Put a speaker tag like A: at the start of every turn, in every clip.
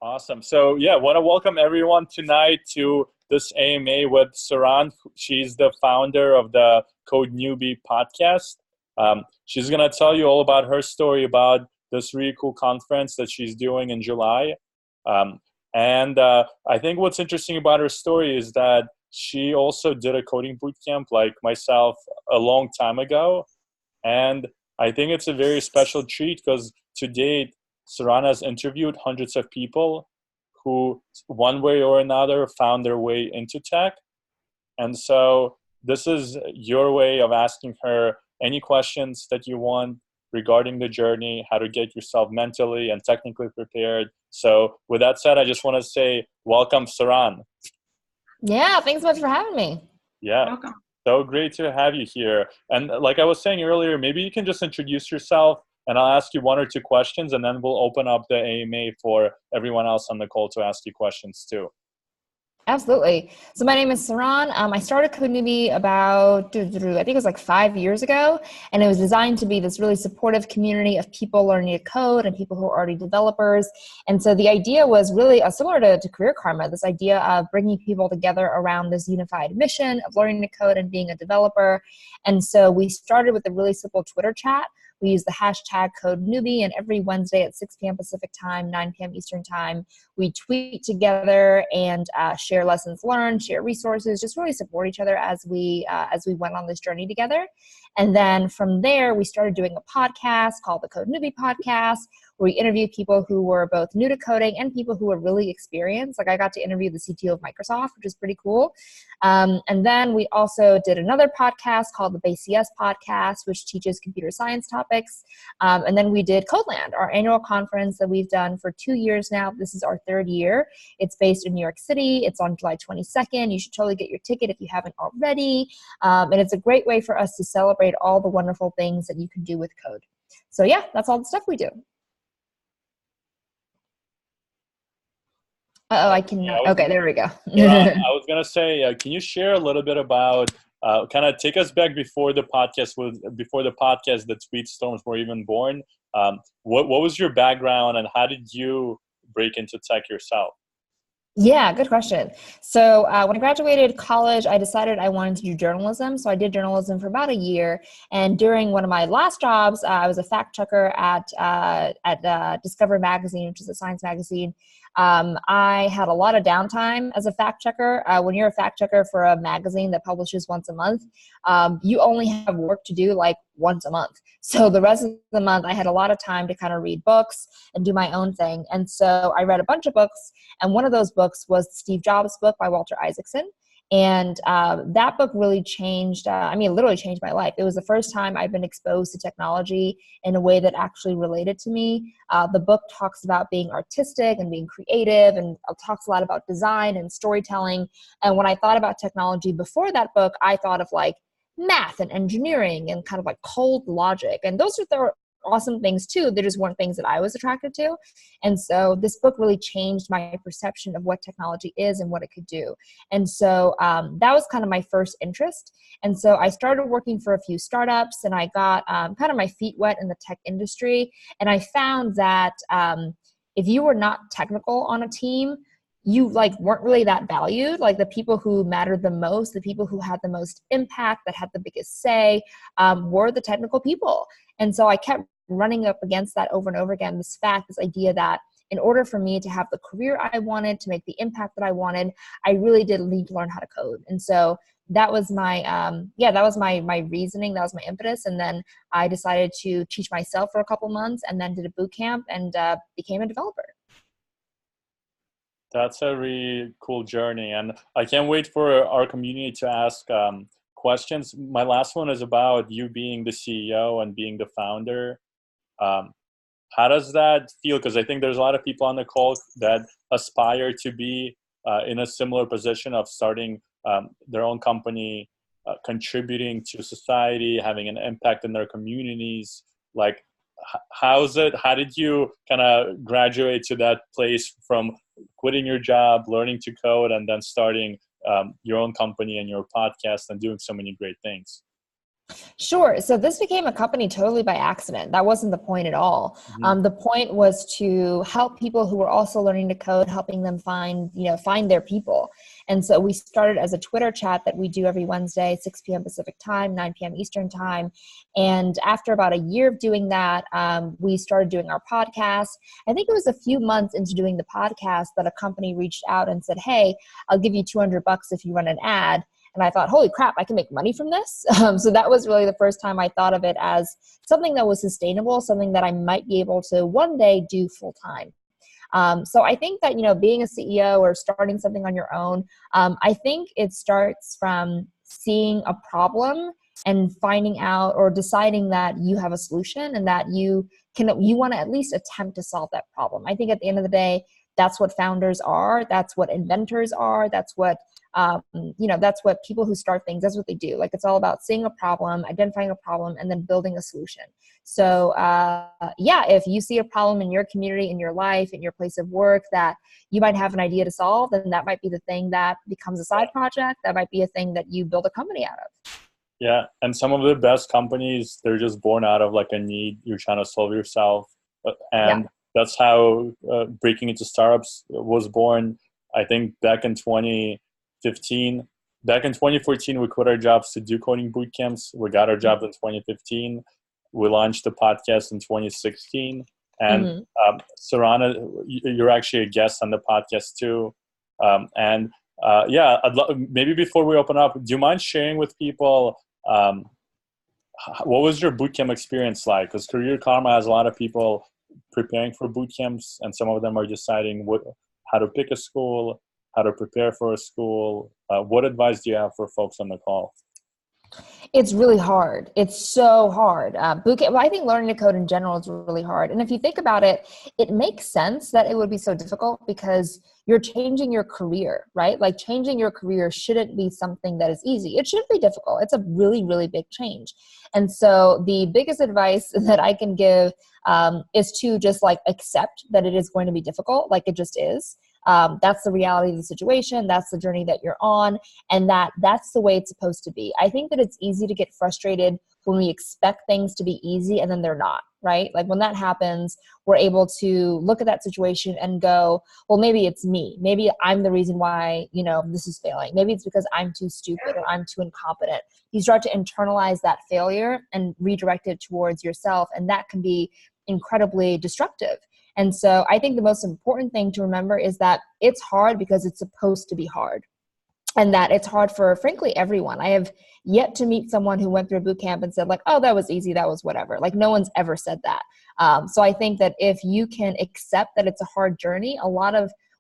A: Awesome. So yeah, want to welcome everyone tonight to this AMA with Saron. She's the founder of the Code Newbie podcast. She's going to tell you all about her story about this really cool conference that she's doing in July. And I think what's interesting about her story is that she also did a coding bootcamp like myself a long time ago. And I think it's a very special treat because to date, Saron has interviewed hundreds of people who, one way or another, found their way into tech. And so this is your way of asking her any questions that you want regarding the journey, how to get yourself mentally and technically prepared. So with that said, I just want to say welcome, Saron.
B: Yeah, thanks so much for having me.
A: Yeah.
C: Welcome.
A: So great to have you here. And like I was saying earlier, maybe you can just introduce yourself and I'll ask you one or two questions and then we'll open up the AMA for everyone else on the call to ask you questions too.
B: Absolutely. So my name is Saron. I started CodeNewbie about, I think it was like 5 years ago, and it was designed to be this really supportive community of people learning to code and people who are already developers. And so the idea was really similar to Career Karma, this idea of bringing people together around this unified mission of learning to code and being a developer. And so we started with a really simple Twitter chat. We use the hashtag CodeNewbie, and every Wednesday at 6 p.m. Pacific time, 9 p.m. Eastern time, we tweet together and share lessons learned, share resources, just really support each other as we went on this journey together. And then from there, we started doing a podcast called the Code Newbie Podcast, where we interview people who were both new to coding and people who were really experienced. Like I got to interview the CTO of Microsoft, which is pretty cool. And then we also did another podcast called the BCS Podcast, which teaches computer science topics. And then we did Codeland, our annual conference that we've done for 2 years now. This is our third year. It's based in New York City. It's on July 22nd. You should totally get your ticket if you haven't already. And it's a great way for us to celebrate all the wonderful things that you can do with code. So yeah, that's all the stuff we do. I can. Okay, there we go.
A: I was gonna say, can you share a little bit about, kind of take us back before the podcast, the tweet storms were even born. What was your background, and how did you break into tech yourself?
B: Yeah, good question. So when I graduated college, I decided I wanted to do journalism. So I did journalism for about a year. And during one of my last jobs, I was a fact checker at Discover Magazine, which is a science magazine. I had a lot of downtime as a fact checker. When you're a fact checker for a magazine that publishes once a month, you only have work to do like once a month. So the rest of the month, I had a lot of time to kind of read books and do my own thing. And so I read a bunch of books. And one of those books was Steve Jobs' book by Walter Isaacson. And that book really changed, literally changed my life. It was the first time I've been exposed to technology in a way that actually related to me. The book talks about being artistic and being creative, and talks a lot about design and storytelling. And when I thought about technology before that book, I thought of like math and engineering and kind of like cold logic. And those are awesome things too. They just weren't things that I was attracted to. And so this book really changed my perception of what technology is and what it could do. And so that was kind of my first interest. And so I started working for a few startups, and I got kind of my feet wet in the tech industry. And I found that if you were not technical on a team, you like weren't really that valued. Like the people who mattered the most, the people who had the most impact, that had the biggest say, were the technical people. And so I kept running up against that over and over again, this idea that in order for me to have the career I wanted, to make the impact that I wanted, I really did need to learn how to code. And so that was my, my reasoning, that was my impetus. And then I decided to teach myself for a couple months and then did a boot camp and became a developer.
A: That's a really cool journey. And I can't wait for our community to ask questions. My last one is about you being the CEO and being the founder. How does that feel? Because I think there's a lot of people on the call that aspire to be in a similar position of starting their own company, contributing to society, having an impact in their communities. Like, how's it? How did you kind of graduate to that place from quitting your job, learning to code, and then starting your own company and your podcast and doing so many great things?
B: Sure. So this became a company totally by accident. That wasn't the point at all. The point was to help people who were also learning to code, helping them find their people. And so we started as a Twitter chat that we do every Wednesday, 6 p.m. Pacific time, 9 p.m. Eastern time. And after about a year of doing that, we started doing our podcast. I think it was a few months into doing the podcast that a company reached out and said, hey, I'll give you $200 if you run an ad. And I thought, holy crap, I can make money from this. So that was really the first time I thought of it as something that was sustainable, something that I might be able to one day do full time. So I think that, being a CEO or starting something on your own, I think it starts from seeing a problem and finding out or deciding that you have a solution and that you want to at least attempt to solve that problem. I think at the end of the day, that's what founders are. That's what inventors are. That's what that's what people who start things, that's what they do. Like, it's all about seeing a problem, identifying a problem, and then building a solution. So if you see a problem in your community, in your life, in your place of work that you might have an idea to solve, then that might be the thing that becomes a side project. That might be a thing that you build a company out of.
A: Yeah. And some of the best companies, they're just born out of like a need you're trying to solve yourself. And that's how breaking into startups was born. I think back in 2014, we quit our jobs to do coding bootcamps. We got our jobs in 2015. We launched the podcast in 2016. And Saron, you're actually a guest on the podcast too. Maybe before we open up, do you mind sharing with people what was your bootcamp experience like? Because Career Karma has a lot of people preparing for bootcamps, and some of them are deciding how to pick a school, how to prepare for a school. What advice do you have for folks on the call?
B: It's really hard. It's so hard. Bootcamp, I think learning to code in general is really hard. And if you think about it, it makes sense that it would be so difficult because you're changing your career, right? Like, changing your career shouldn't be something that is easy. It should be difficult. It's a really, really big change. And so the biggest advice that I can give is to just accept that it is going to be difficult. Like, it just is. That's the reality of the situation. That's the journey that you're on. And that's the way it's supposed to be. I think that it's easy to get frustrated when we expect things to be easy and then they're not, right? Like, when that happens, we're able to look at that situation and go, well, maybe it's me. Maybe I'm the reason why, this is failing. Maybe it's because I'm too stupid or I'm too incompetent. You start to internalize that failure and redirect it towards yourself. And that can be incredibly destructive. And so I think the most important thing to remember is that it's hard because it's supposed to be hard. And that it's hard for, frankly, everyone. I have yet to meet someone who went through a boot camp and said, oh, that was easy, that was whatever. Like, no one's ever said that. So I think that if you can accept that it's a hard journey,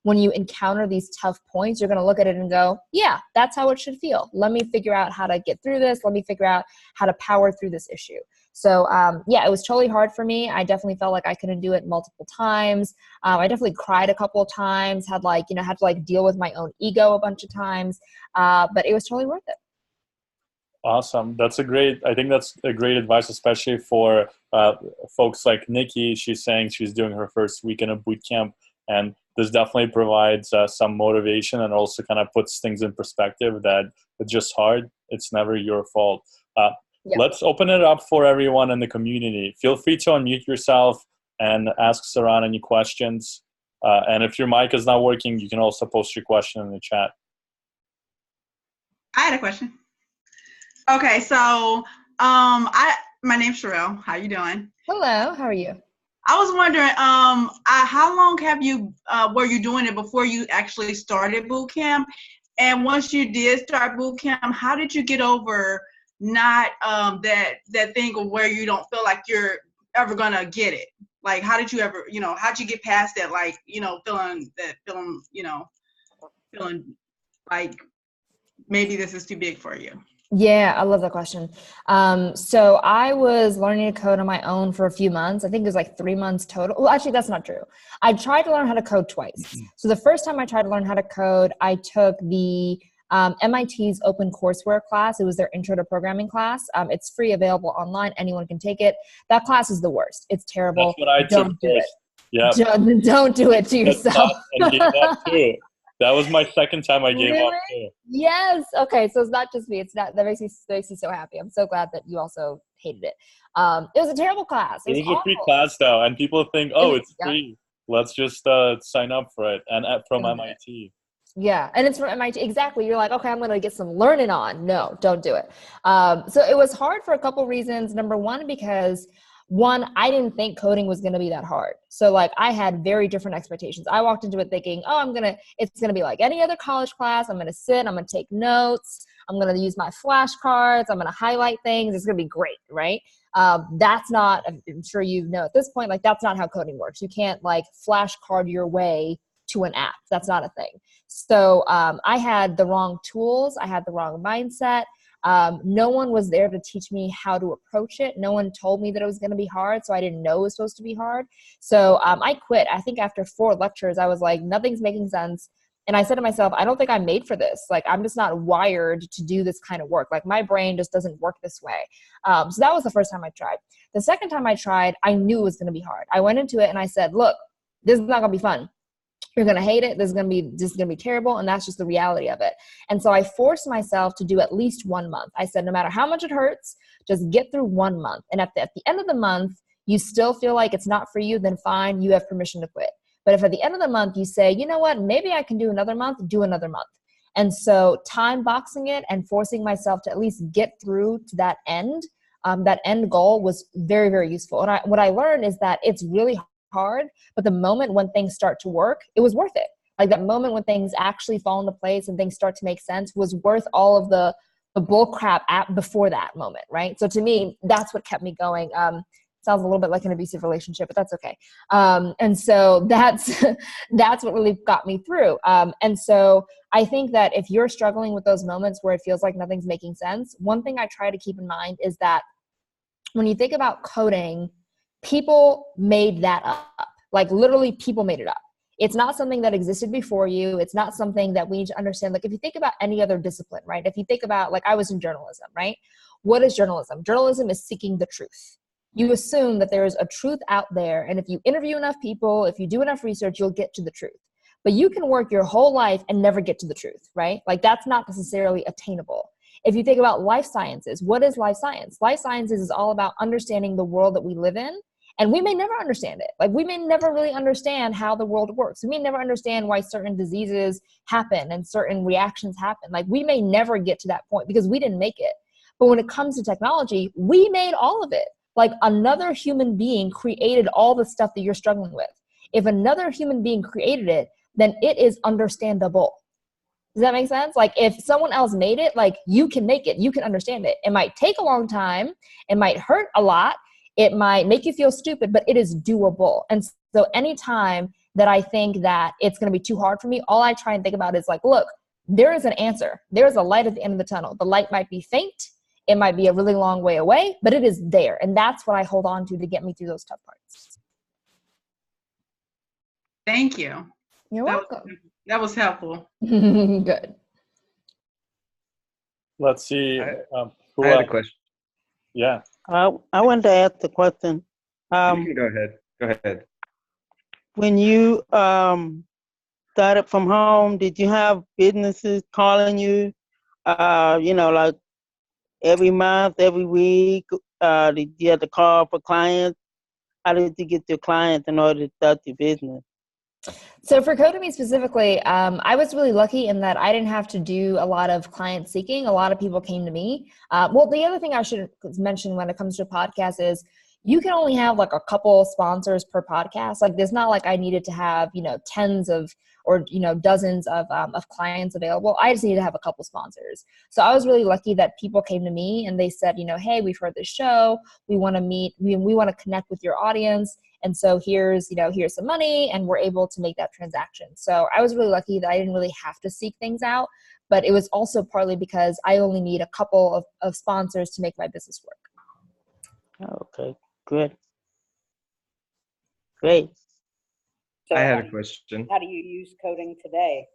B: when you encounter these tough points, you're going to look at it and go, yeah, that's how it should feel. Let me figure out how to get through this. Let me figure out how to power through this issue. So it was totally hard for me. I definitely felt like I couldn't do it multiple times. I definitely cried a couple of times, had to deal with my own ego a bunch of times, but it was totally worth it.
A: Awesome. I think that's a great advice, especially for folks like Nikki. She's saying she's doing her first week in a boot camp, and this definitely provides some motivation and also kind of puts things in perspective that it's just hard. It's never your fault. Let's open it up for everyone in the community. Feel free to unmute yourself and ask Saron any questions. And if your mic is not working, you can also post your question in the chat.
C: I had a question. Okay, so my name's Sherelle. How you doing?
B: Hello, how are you?
C: I was wondering, how long were you doing it before you actually started boot camp? And once you did start boot camp, how did you get over not that thing of where you don't feel like you're ever gonna get it? Like, how did you ever, how'd you get past that, feeling like maybe this is too big for you?
B: Yeah, I love that question. So I was learning to code on my own for a few months. I think it was 3 months total. Well, actually, that's not true. I tried to learn how to code twice. So the first time I tried to learn how to code, I took the MIT's open courseware class. It was their intro to programming class. It's free, available online. Anyone can take it. That class is the worst. It's terrible.
A: That's what I took.
B: Don't do it. Yeah. Don't do it to yourself.
A: That was my second time I gave up too.
B: Yes. Okay. So it's not just me. It's not, that makes me so happy. I'm so glad that you also hated it. It was a terrible class.
A: It was a free class though, and people think, oh, it's
B: yeah.
A: free. Let's just sign up for it. And from MIT.
B: Yeah, and it's from MIT. Exactly. You're like, okay, I'm going to get some learning on. No, don't do it. So it was hard for a couple reasons. Number one, because I didn't think coding was going to be that hard. So like I had very different expectations. I walked into it thinking, oh, it's going to be like any other college class. I'm going to sit, I'm going to take notes. I'm going to use my flashcards. I'm going to highlight things. It's going to be great. Right. That's not, I'm sure you know at this point, like that's not how coding works. You can't like flashcard your way to an app. That's not a thing. So I had the wrong tools. I had the wrong mindset. No one was there to teach me how to approach it. No one told me that it was going to be hard, so I didn't know it was supposed to be hard. So I quit. I think after 4 lectures, I was like, nothing's making sense. And I said to myself, I don't think I'm made for this. Like, I'm just not wired to do this kind of work. Like, my brain just doesn't work this way. So that was the first time I tried. The second time I tried, I knew it was going to be hard. I went into it and I said, look, this is not going to be fun. You're going to hate it. This is going to be terrible. And that's just the reality of it. And so I forced myself to do at least 1 month. I said, no matter how much it hurts, just get through 1 month. And at the end of the month, you still feel like it's not for you, then fine, you have permission to quit. But if at the end of the month you say, you know what, maybe I can do another month, do another month. And so time boxing it and forcing myself to at least get through to that end goal was very, very useful. And what I learned is that it's really hard, but the moment when things start to work, it was worth it. Like that moment when things actually fall into place and things start to make sense was worth all of the bull crap before that moment, right? So to me, that's what kept me going. Sounds a little bit like an abusive relationship, but that's okay. And so that's what really got me through. And so I think that if you're struggling with those moments where it feels like nothing's making sense, one thing I try to keep in mind is that when you think about coding, people made that up. Like literally people made it up. It's not something that existed before you. It's not something that we need to understand. Like if you think about any other discipline, right? If you think about, like I was in journalism, right? What is journalism? Journalism is seeking the truth. You assume that there is a truth out there. And if you interview enough people, if you do enough research, you'll get to the truth. But you can work your whole life and never get to the truth, right? Like that's not necessarily attainable. If you think about life sciences, what is life science? Life sciences is all about understanding the world that we live in. And we may never understand it. Like we may never really understand how the world works. We may never understand why certain diseases happen and certain reactions happen. Like we may never get to that point because we didn't make it. But when it comes to technology, we made all of it. Like another human being created all the stuff that you're struggling with. If another human being created it, then it is understandable. Does that make sense? Like if someone else made it, like you can make it, you can understand it. It might take a long time. It might hurt a lot. It might make you feel stupid, but it is doable. And so anytime that I think that it's going to be too hard for me, all I try and think about is like, look, there is an answer. There's a light at the end of the tunnel. The light might be faint. It might be a really long way away, but it is there. And that's what I hold on to get me through those tough parts.
C: Thank you.
B: You're welcome.
C: That was helpful.
B: Good.
A: Let's see.
D: I had a question.
A: Yeah.
E: I wanted to ask the question.
D: You can go ahead. Go ahead.
E: When you started from home, did you have businesses calling you, like every month, every week? Did you have to call for clients? How did you get your clients in order to start your business?
B: So for CodeNewbie specifically, I was really lucky in that I didn't have to do a lot of client seeking. A lot of people came to me. Well, the other thing I should mention when it comes to a podcast is you can only have like a couple sponsors per podcast. Like there's not like I needed to have, tens of or, dozens of clients available. I just needed to have a couple sponsors. So I was really lucky that people came to me and they said, hey, we've heard this show. We want to meet. We want to connect with your audience. And so here's some money, and we're able to make that transaction. So I was really lucky that I didn't really have to seek things out, but it was also partly because I only need a couple of sponsors to make my business work.
E: Okay, good. Great.
D: So I had a question.
F: How do you use coding today?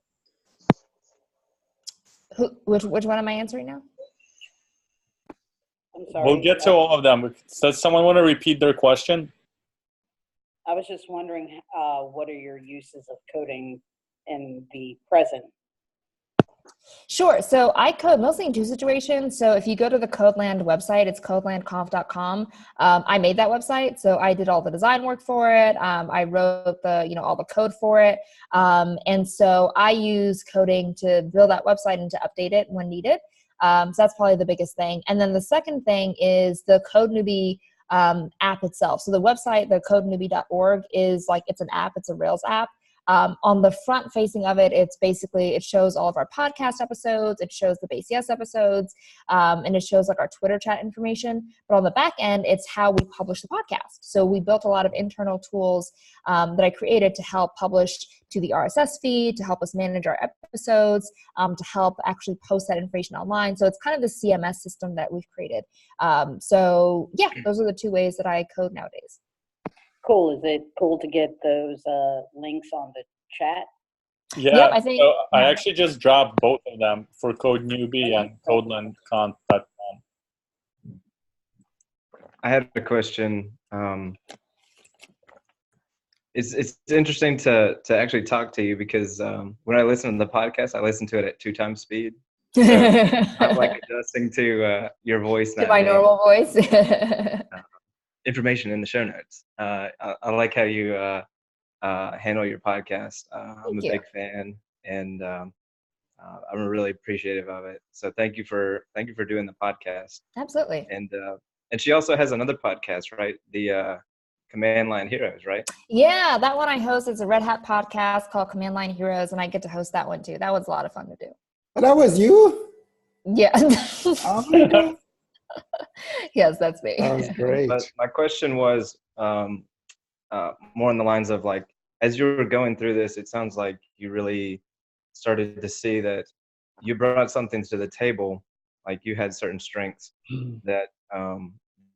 B: Which one am I answering now?
F: I'm sorry.
A: We'll get to all of them. Does someone want to repeat their question?
F: I was just wondering, what are your uses of coding in the present?
B: Sure. So I code mostly in two situations. So if you go to the Codeland website, it's codelandconf.com. I made that website. So I did all the design work for it. I wrote all the code for it. And so I use coding to build that website and to update it when needed. So that's probably the biggest thing. And then the second thing is the Code Newbie app itself. So the website, the codenewbie.org, is it's an app. It's a Rails app. On the front facing of it, it shows all of our podcast episodes, it shows the Base Yes episodes, and it shows our Twitter chat information. But on the back end, it's how we publish the podcast. So we built a lot of internal tools that I created to help publish to the RSS feed, to help us manage our episodes, to help actually post that information online. So it's kind of the CMS system that we've created. So yeah, those are the two ways that I code nowadays.
F: Cool. Is it cool to get those links on the chat?
A: Yeah,
B: yep, I think,
A: so I actually just dropped both of them for Code Newbie and codelandconf.com.
D: I had a question. It's interesting to actually talk to you because when I listen to the podcast, I listen to it at 2 times speed. So I'm adjusting to your voice.
B: To my normal voice.
D: Information in the show notes. I like how you handle your podcast. I'm a big fan, and I'm really appreciative of it. So thank you for doing the podcast.
B: Absolutely.
D: And she also has another podcast, right? The Command Line Heroes, right?
B: Yeah, that one I host. It's a Red Hat podcast called Command Line Heroes, and I get to host that one too. That was a lot of fun to do.
G: Oh, that was you?
B: Yeah.
G: Oh my God.
B: Yes, that's me.
G: That was great.
D: But my question was more on the lines of as you were going through this, it sounds like you really started to see that you brought something to the table, you had certain strengths that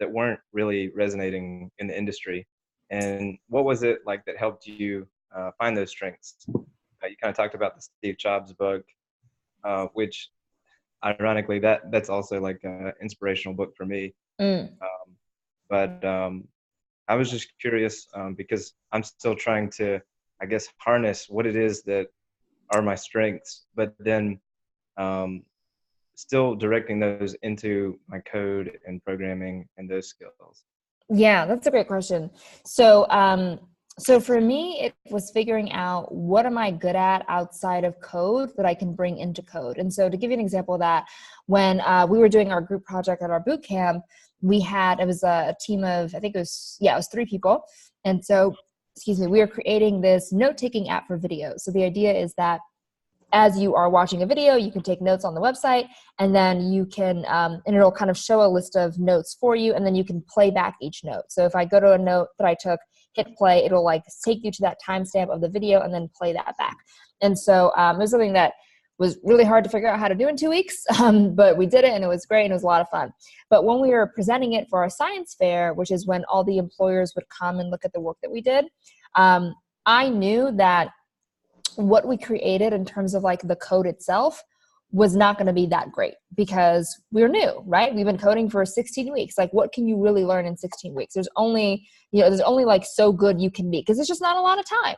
D: weren't really resonating in the industry. And what was it that helped you find those strengths? You kind of talked about the Steve Jobs book, which ironically that's also an inspirational book for me. But I was just curious because I'm still trying to, I guess, harness what it is that are my strengths, but then still directing those into my code and programming and those skills.
B: Yeah, that's a great question. So for me, it was figuring out what am I good at outside of code that I can bring into code. And so to give you an example of that, when we were doing our group project at our boot camp, it was a team of, I think it was 3 people. And so, we were creating this note-taking app for videos. So the idea is that as you are watching a video, you can take notes on the website, and then you can, and it'll kind of show a list of notes for you, and then you can play back each note. So if I go to a note that I took, hit play, it'll take you to that timestamp of the video and then play that back. And so it was something that was really hard to figure out how to do in 2 weeks, but we did it and it was great and it was a lot of fun. But when we were presenting it for our science fair, which is when all the employers would come and look at the work that we did, I knew that what we created in terms of the code itself was not going to be that great because we were new, right? We've been coding for 16 weeks. What can you really learn in 16 weeks? There's only so good you can be because it's just not a lot of time.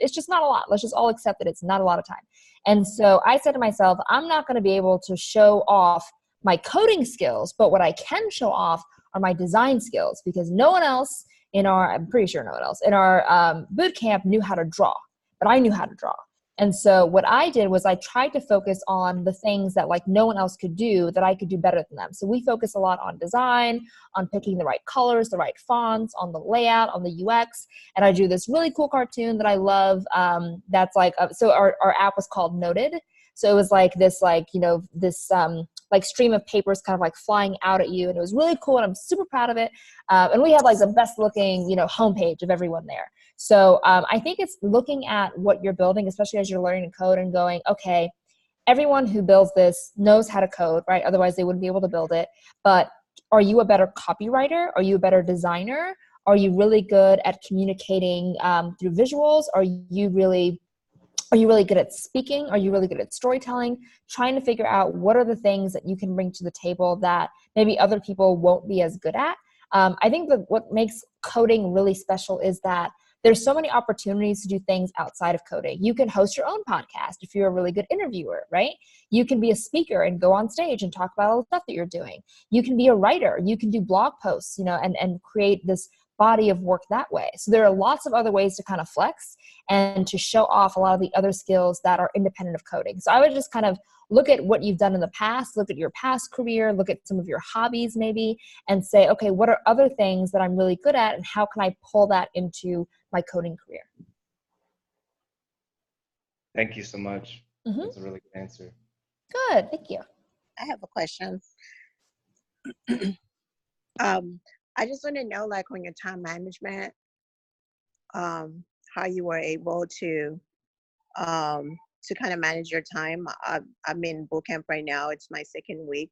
B: It's just not a lot. Let's just all accept that it's not a lot of time. And so I said to myself, I'm not going to be able to show off my coding skills, but what I can show off are my design skills because no one else I'm pretty sure no one else in our boot camp knew how to draw, but I knew how to draw. And so what I did was I tried to focus on the things that no one else could do that I could do better than them. So we focus a lot on design, on picking the right colors, the right fonts, on the layout, on the UX. And I drew this really cool cartoon that I love. That's so our app was called Noted. So it was this stream of papers kind of flying out at you. And it was really cool. And I'm super proud of it. And we have the best looking, homepage of everyone there. So I think it's looking at what you're building, especially as you're learning to code and going, okay, everyone who builds this knows how to code, right? Otherwise they wouldn't be able to build it. But are you a better copywriter? Are you a better designer? Are you really good at communicating through visuals? Are you really good at speaking? Are you really good at storytelling? Trying to figure out what are the things that you can bring to the table that maybe other people won't be as good at. I think that what makes coding really special is that there's so many opportunities to do things outside of coding. You can host your own podcast if you're a really good interviewer, right? You can be a speaker and go on stage and talk about all the stuff that you're doing. You can be a writer. You can do blog posts, and create this body of work that way. So there are lots of other ways to kind of flex and to show off a lot of the other skills that are independent of coding. So I would just kind of look at what you've done in the past, look at your past career, look at some of your hobbies maybe, and say, okay, what are other things that I'm really good at, and how can I pull that into my coding career?
D: Thank you so much.
B: Mm-hmm.
D: That's a really good answer.
B: Good, thank you.
H: I have a question. I just want to know, like, on your time management, how you were able to kind of manage your time. I'm in bootcamp right now. It's my second week,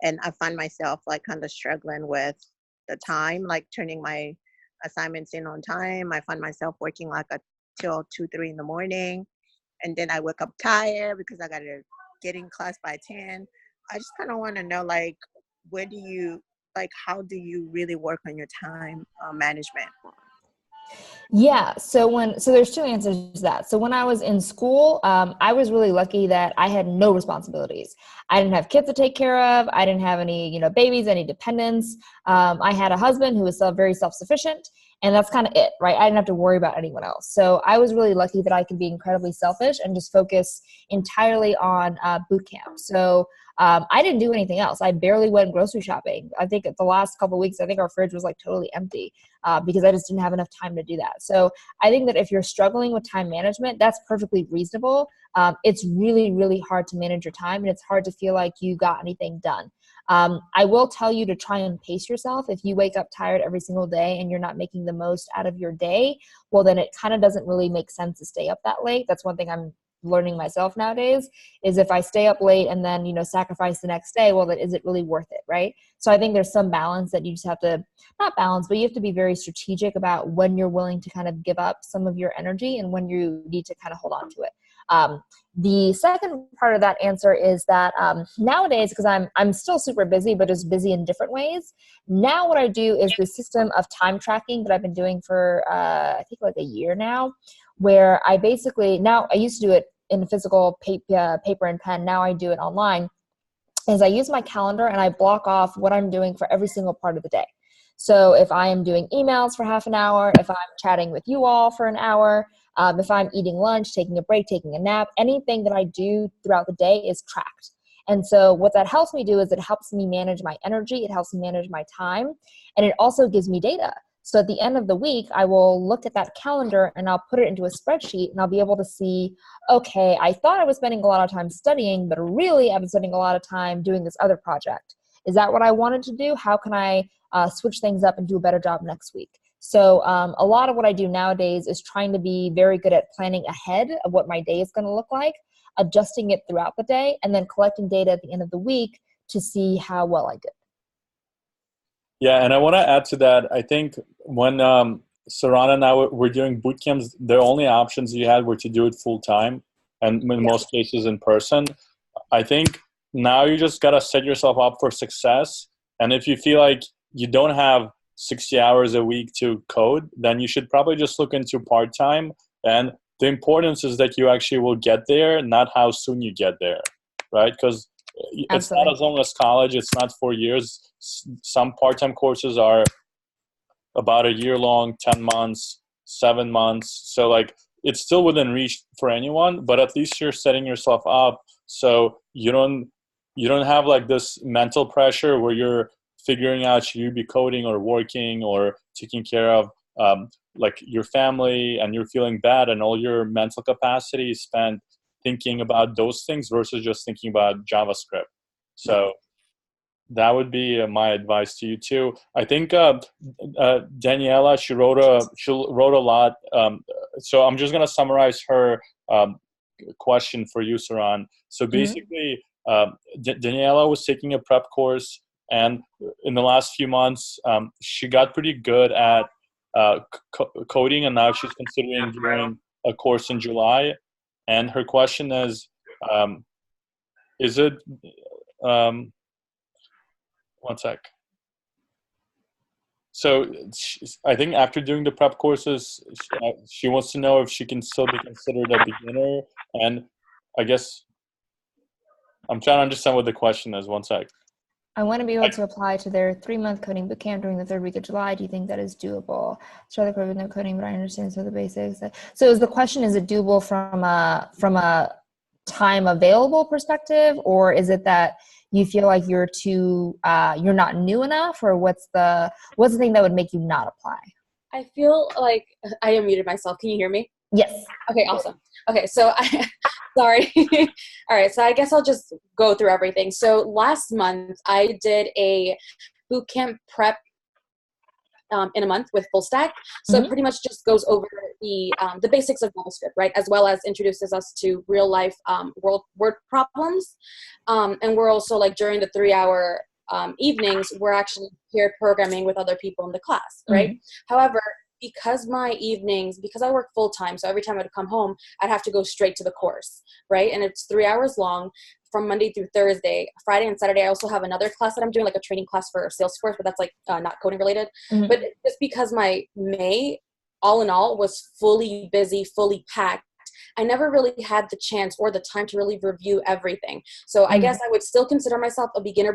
H: and I find myself like kind of struggling with the time, like turning my assignments in on time. I find myself working like till 2, 3 in the morning, and then I wake up tired because I gotta get in class by 10. I just kind of want to know, like, how do you really work on your time management?
B: Yeah, so there's two answers to that. So when I was in school, I was really lucky that I had no responsibilities. I didn't have kids to take care of. I didn't have any, babies, any dependents. I had a husband who was very self-sufficient, and that's kind of it, right? I didn't have to worry about anyone else. So I was really lucky that I could be incredibly selfish and just focus entirely on boot camp. So I didn't do anything else. I barely went grocery shopping. I think the last couple of weeks, I think our fridge was like totally empty because I just didn't have enough time to do that. So I think that if you're struggling with time management, that's perfectly reasonable. It's really, really hard to manage your time, and it's hard to feel like you got anything done. I will tell you to try and pace yourself. If you wake up tired every single day and you're not making the most out of your day, well, then it kind of doesn't really make sense to stay up that late. That's one thing I'm learning myself nowadays, is if I stay up late and then, sacrifice the next day, well, then is it really worth it, right? So I think there's some balance that you just have to, not balance, but you have to be very strategic about when you're willing to kind of give up some of your energy and when you need to kind of hold on to it. The second part of that answer is that nowadays, because I'm still super busy, but just busy in different ways. Now what I do is the system of time tracking that I've been doing for I think like a year now, where I used to do it in physical paper and pen. Now I do it online. Is I use my calendar and I block off what I'm doing for every single part of the day. So if I am doing emails for half an hour, if I'm chatting with you all for an hour, if I'm eating lunch, taking a break, taking a nap, anything that I do throughout the day is tracked. And so what that helps me do is it helps me manage my energy, it helps me manage my time, and it also gives me data. So at the end of the week, I will look at that calendar and I'll put it into a spreadsheet, and I'll be able to see, okay, I thought I was spending a lot of time studying, but really I've been spending a lot of time doing this other project. Is that what I wanted to do? How can I switch things up and do a better job next week? So a lot of what I do nowadays is trying to be very good at planning ahead of what my day is going to look like, adjusting it throughout the day, and then collecting data at the end of the week to see how well I did.
A: Yeah, and I want to add to that. I think when Saron and I were doing boot camps, the only options you had were to do it full time, and in most cases in person. I think now you just got to set yourself up for success. And if you feel like you don't have 60 hours a week to code, then you should probably just look into part-time. And the importance is that you actually will get there, not how soon you get there, right? Because it's not as long as college. It's not 4 years. Some part-time courses are about a year long, 10 months, 7 months. So like it's still within reach for anyone, but at least you're setting yourself up so you don't have like this mental pressure where you're figuring out should you be coding or working or taking care of like your family, and you're feeling bad, and all your mental capacity is spent thinking about those things versus just thinking about JavaScript. So that would be my advice to you too. I think Daniela, she wrote a lot. So I'm just gonna summarize her question for you, Saron. So basically, Daniela was taking a prep course, and in the last few months, she got pretty good at coding, and now she's considering doing a course in July. And her question is it, one sec. So I think after doing the prep courses, she wants to know if she can still be considered a beginner. And I guess I'm trying to understand what the question is. One sec.
B: I want to be able to apply to their 3-month coding bootcamp during the 3rd week of July. Do you think that is doable? Start the program with no coding, but I understand some of the basics. So is the question, is it doable from a time available perspective, or is it that you feel like you're not new enough, or what's the thing that would make you not apply?
I: I feel like I unmuted myself. Can you hear me?
B: Yes.
I: Okay, awesome. Okay, so sorry. All right, so I guess I'll just go through everything. So last month I did a bootcamp prep in a month with Full Stack. So it pretty much just goes over the basics of JavaScript, right? As well as introduces us to real life word problems. And we're also like during the 3-hour evenings, we're actually paired programming with other people in the class, right? However, because I work full time, so every time I'd come home, I'd have to go straight to the course, right? And it's 3 hours long from Monday through Thursday. Friday and Saturday, I also have another class that I'm doing, like a training class for Salesforce, but that's like not coding related. But just because my May, all in all, was fully busy, fully packed, I never really had the chance or the time to really review everything. So I guess I would still consider myself a beginner,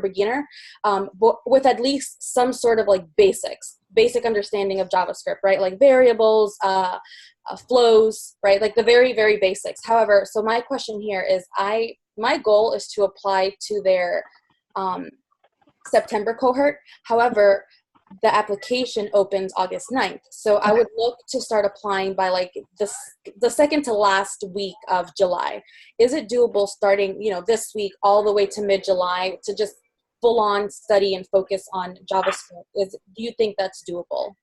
I: but with at least some sort of like basic understanding of JavaScript, right? Like variables, flows, right? Like the very, very basics. However, so my question here is my goal is to apply to their September cohort. However, the application opens August 9th. So I would look to start applying by like the second to last week of July. Is it doable starting, this week all the way to mid-July to just full on study and focus on JavaScript? Do you think that's doable?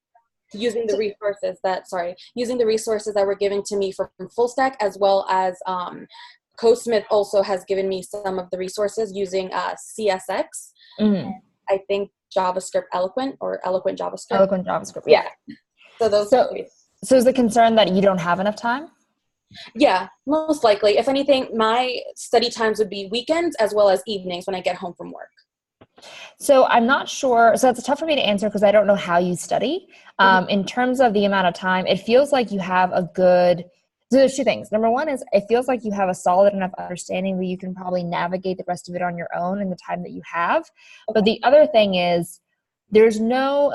I: Using the resources that were given to me from Full Stack, as well as CodeSmith also has given me some of the resources using CSX. I think JavaScript Eloquent JavaScript.
B: Eloquent JavaScript.
I: Yeah. So
B: is the concern that you don't have enough time?
I: Yeah, most likely. If anything, my study times would be weekends as well as evenings when I get home from work.
B: So I'm not sure. So it's tough for me to answer because I don't know how you study. In terms of the amount of time, it feels like you have so there's 2 things. Number one is it feels like you have a solid enough understanding that you can probably navigate the rest of it on your own in the time that you have. Okay. But the other thing is there's no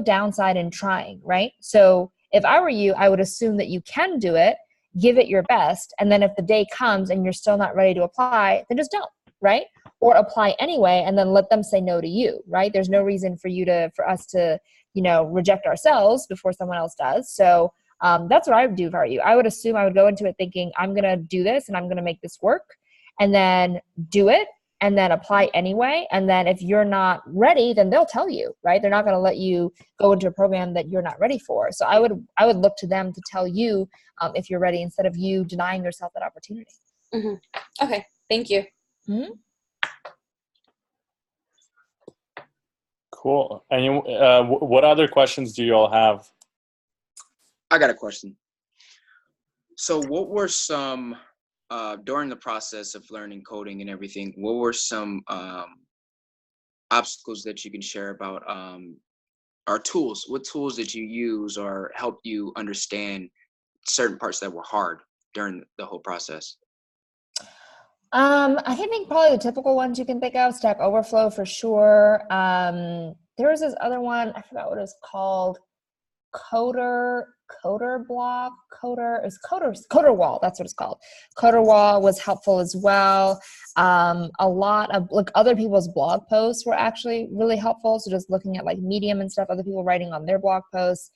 B: downside in trying, right? So if I were you, I would assume that you can do it, give it your best, and then if the day comes and you're still not ready to apply, then just don't, right? Or apply anyway and then let them say no to you, right? There's no reason for us to, reject ourselves before someone else does. So that's what I would do if I were you. I would assume I would go into it thinking, I'm going to do this and I'm going to make this work, and then do it and then apply anyway. And then if you're not ready, then they'll tell you, right? They're not going to let you go into a program that you're not ready for. So I would look to them to tell you if you're ready instead of you denying yourself that opportunity.
I: Okay. Thank you.
A: Cool. And what other questions do you all have?
J: I got a question. So what were some, during the process of learning coding and everything, what were some obstacles that you can share about our tools? What tools did you use or help you understand certain parts that were hard during the whole process?
B: I think probably the typical ones you can think of, Stack Overflow for sure. There was this other one, I forgot what it was called, CoderWall, that's what it's called. CoderWall was helpful as well. A lot of other people's blog posts were actually really helpful. So just looking at Medium and stuff, other people writing on their blog posts.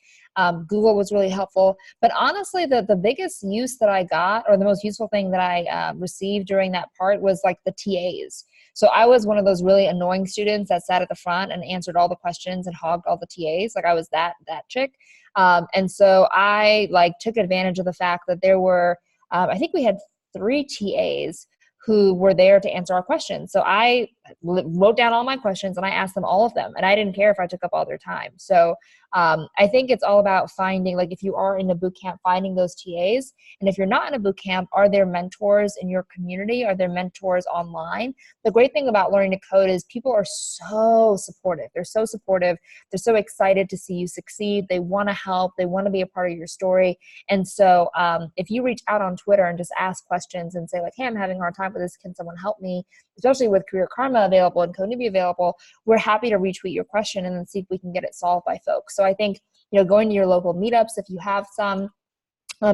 B: Google was really helpful. But honestly, the biggest use that I got, or the most useful thing that I received during that part was the TAs. So I was one of those really annoying students that sat at the front and answered all the questions and hogged all the TAs. I was that chick. And so I took advantage of the fact that there were, I think we had 3 TAs who were there to answer our questions. So I wrote down all my questions and I asked them all of them, and I didn't care if I took up all their time. So I think it's all about finding, like if you are in a boot camp, finding those TAs. And if you're not in a boot camp, are there mentors in your community? Are there mentors online? The great thing about learning to code is people are so supportive. They're so supportive. They're so excited to see you succeed. They want to help. They want to be a part of your story. And so if you reach out on Twitter and just ask questions and say like, hey, I'm having a hard time with this. Can someone help me? Especially with Career Karma available and CodeNewbie available, we're happy to retweet your question and then see if we can get it solved by folks. So I think, going to your local meetups, if you have some,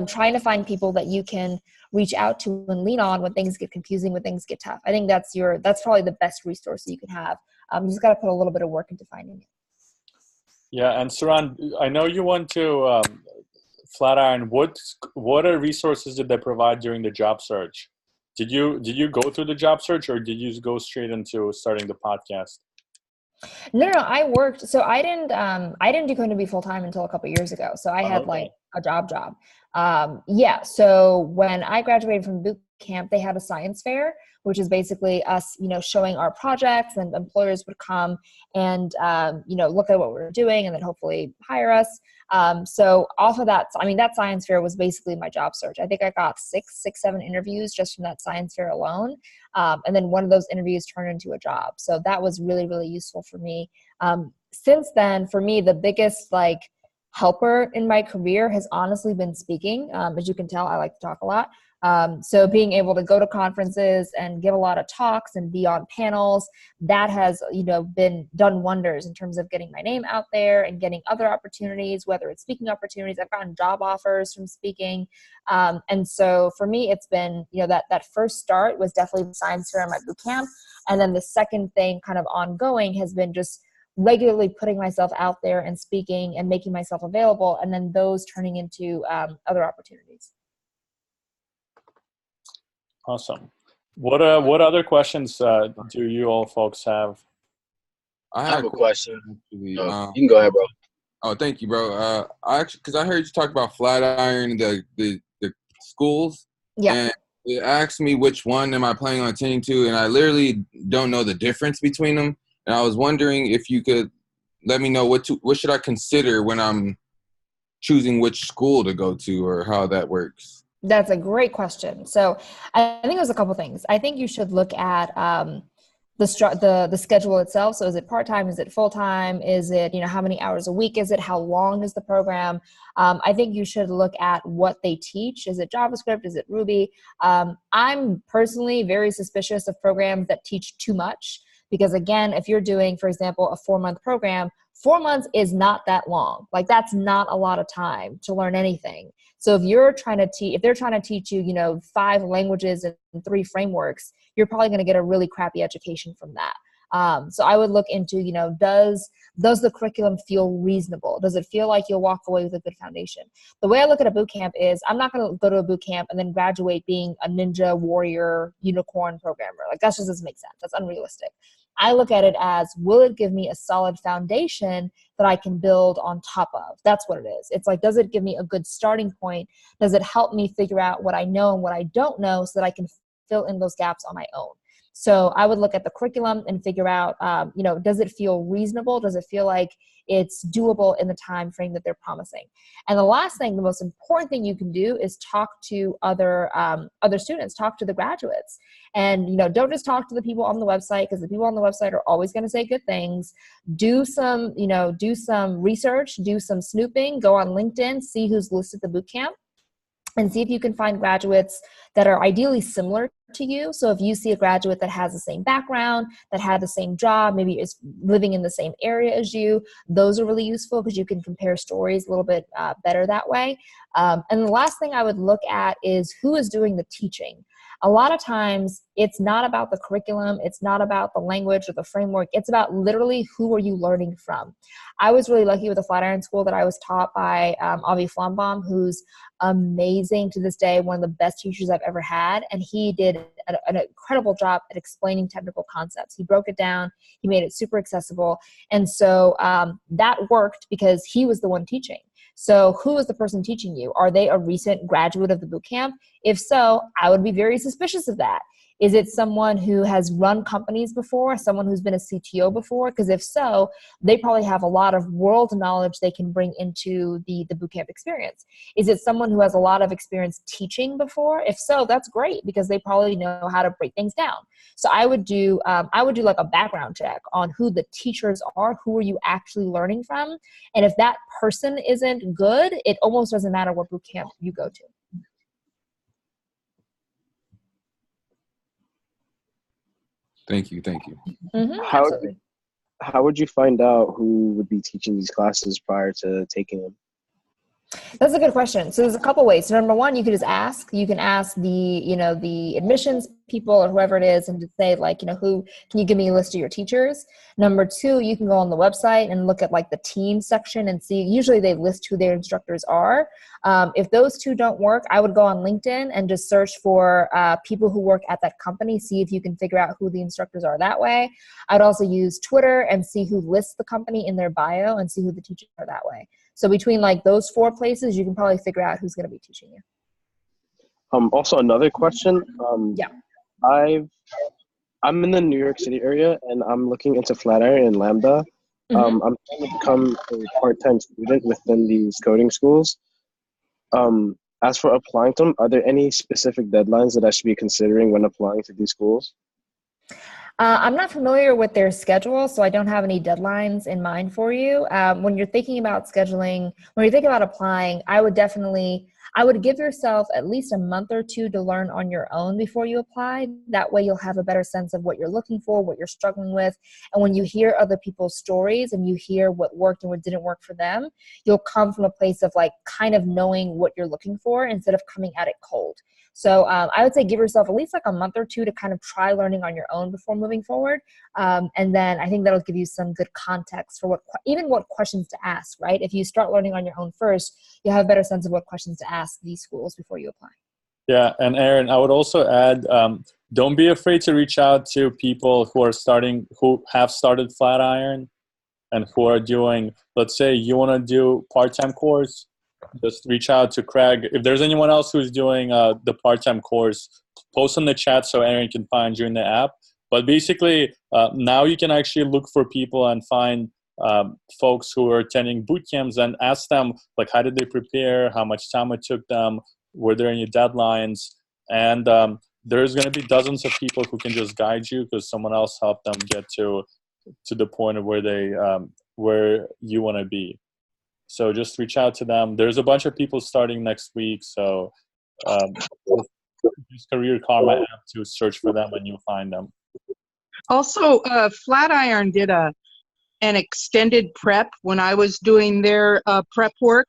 B: trying to find people that you can reach out to and lean on when things get confusing, when things get tough. I think that's probably the best resource you can have. You just got to put a little bit of work into finding it.
A: Yeah, and Saron, I know you went to Flatiron. What resources did they provide during the job search? Did you go through the job search, or did you go straight into starting the podcast?
B: No, I worked. So I didn't do CodeNewbie full time until a couple of years ago. So I had like a job. So when I graduated from boot camp, they had a science fair, which is basically us, showing our projects, and employers would come and, look at what we're doing and then hopefully hire us. So off of that, that science fair was basically my job search. I think I got 7 interviews just from that science fair alone. And then one of those interviews turned into a job. So that was really, really useful for me. Since then, for me, the biggest helper in my career has honestly been speaking. As you can tell, I like to talk a lot. So being able to go to conferences and give a lot of talks and be on panels, that has, been done wonders in terms of getting my name out there and getting other opportunities, whether it's speaking opportunities. I've gotten job offers from speaking. And so for me, it's been, that first start was definitely the science fair in my boot camp. And then the second thing kind of ongoing has been just regularly putting myself out there and speaking and making myself available, and then those turning into other opportunities.
A: Awesome. What other questions do you all folks have?
K: I have a question.
L: You can go ahead, bro.
K: Oh, thank you, bro. Because I heard you talk about Flatiron, the schools.
B: Yeah.
K: And it asked me which one am I planning on attending to, and I literally don't know the difference between them. And I was wondering if you could let me know what should I consider when I'm choosing which school to go to, or how that works.
B: That's a great question. So I think there's a couple things. I think you should look at the schedule itself. So is it part-time? Is it full-time? Is it, how many hours a week is it? How long is the program? I think you should look at what they teach. Is it JavaScript? Is it Ruby? I'm personally very suspicious of programs that teach too much. Because again, if you're doing, for example, a 4-month program, 4 months is not that long. That's not a lot of time to learn anything. So if they're trying to teach you, 5 languages and 3 frameworks, you're probably going to get a really crappy education from that. So I would look into, does the curriculum feel reasonable? Does it feel like you'll walk away with a good foundation? The way I look at a boot camp is I'm not going to go to a boot camp and then graduate being a ninja warrior unicorn programmer. That just doesn't make sense. That's unrealistic. I look at it as, will it give me a solid foundation that I can build on top of? That's what it is. It's does it give me a good starting point? Does it help me figure out what I know and what I don't know so that I can fill in those gaps on my own? So I would look at the curriculum and figure out, does it feel reasonable? Does it feel like it's doable in the time frame that they're promising? And the last thing, the most important thing you can do is talk to other students, talk to the graduates. And, don't just talk to the people on the website, because the people on the website are always going to say good things. Do some research, do some snooping, go on LinkedIn, see who's listed the bootcamp, and see if you can find graduates that are ideally similar to you. So if you see a graduate that has the same background, that had the same job, maybe is living in the same area as you, those are really useful because you can compare stories a little bit better that way. And the last thing I would look at is who is doing the teaching. A lot of times it's not about the curriculum, it's not about the language or the framework, it's about literally who are you learning from. I was really lucky with the Flatiron School that I was taught by Avi Flambaum, who's amazing to this day, one of the best teachers I've ever had, and he did an incredible job at explaining technical concepts. He broke it down, he made it super accessible, and so that worked because he was the one teaching. So who is the person teaching you? Are they a recent graduate of the bootcamp? If so, I would be very suspicious of that. Is it someone who has run companies before, someone who's been a CTO before? Because if so, they probably have a lot of world knowledge they can bring into the bootcamp experience. Is it someone who has a lot of experience teaching before? If so, that's great because they probably know how to break things down. So I would do like a background check on who the teachers are, who are you actually learning from, and if that person isn't good, it almost doesn't matter what bootcamp you go to.
K: Thank you.
B: Absolutely.
M: How would you find out who would be teaching these classes prior to taking them?
B: That's a good question. So there's a couple ways. So number one, you could just ask. You can ask the admissions people or whoever it is and just say like, who, can you give me a list of your teachers? Number two, you can go on the website and look at like the team section and see, usually they list who their instructors are. If those two don't work, I would go on LinkedIn and just search for people who work at that company, see if you can figure out who the instructors are that way. I'd also use Twitter and see who lists the company in their bio and see who the teachers are that way. So between like those 4 places, you can probably figure out who's going to be teaching you.
M: Also another question.
B: Yeah.
M: I'm in the New York City area and I'm looking into Flatiron and Lambda. I'm trying to become a part-time student within these coding schools. As for applying to them, are there any specific deadlines that I should be considering when applying to these schools?
B: I'm not familiar with their schedule, so I don't have any deadlines in mind for you. When you're thinking about scheduling, when you're thinking about applying, I would give yourself at least a month or 2 to learn on your own before you apply. That way you'll have a better sense of what you're looking for, what you're struggling with. And when you hear other people's stories and you hear what worked and what didn't work for them, you'll come from a place of like kind of knowing what you're looking for instead of coming at it cold. So I would say give yourself at least like a month or 2 to kind of try learning on your own before moving forward. And then I think that'll give you some good context for what questions to ask, right? If you start learning on your own first, you'll have a better sense of what questions to ask these schools before you apply.
A: Yeah, and Aaron, I would also add, don't be afraid to reach out to people who have started Flatiron and who are doing, let's say you want to do part-time course, just reach out to Craig. If there's anyone else who's doing the part-time course, post in the chat so Aaron can find you in the app. But basically, now you can actually look for people and find folks who are attending boot camps and ask them, like, how did they prepare? How much time it took them? Were there any deadlines? And there's going to be dozens of people who can just guide you because someone else helped them get to the point of where you want to be. So just reach out to them. There's a bunch of people starting next week. So use Career Karma app to search for them and you'll find them.
N: Also, Flatiron did an extended prep when I was doing their prep work.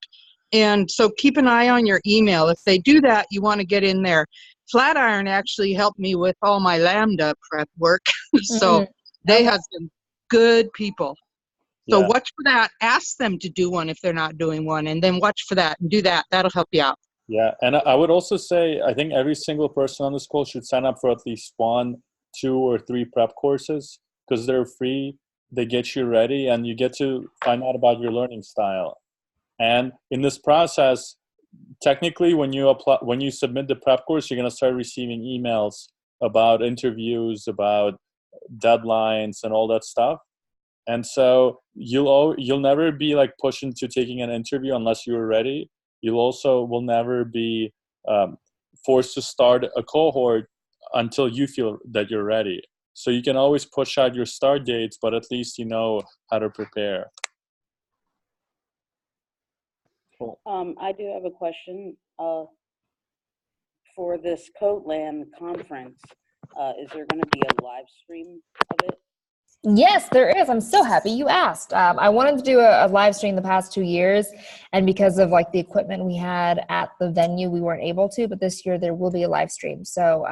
N: And so keep an eye on your email. If they do that, you want to get in there. Flatiron actually helped me with all my Lambda prep work. So they have some good people. So watch for that. Ask them to do one if they're not doing one, and then watch for that and do that. That'll help you out.
A: Yeah, and I would also say I think every single person on the school should sign up for at least 1, 2, or 3 prep courses because they're free. They get you ready, and you get to find out about your learning style. And in this process, technically, when you submit the prep course, you're going to start receiving emails about interviews, about deadlines, and all that stuff. And so you'll never be like pushed into taking an interview unless you're ready. You also will never be forced to start a cohort until you feel that you're ready. So you can always push out your start dates, but at least you know how to prepare. Cool.
F: I do have a question. For this Codeland conference, is there going to be a live stream of it?
B: Yes, there is. I'm so happy you asked. I wanted to do a live stream the past 2 years, and because of like the equipment we had at the venue, we weren't able to, but this year there will be a live stream. So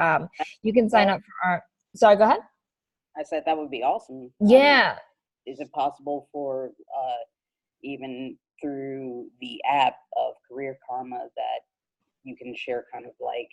B: you can sign up for our, sorry, go ahead.
F: I said that would be awesome.
B: Yeah.
F: Is it possible for even through the app of Career Karma that you can share kind of like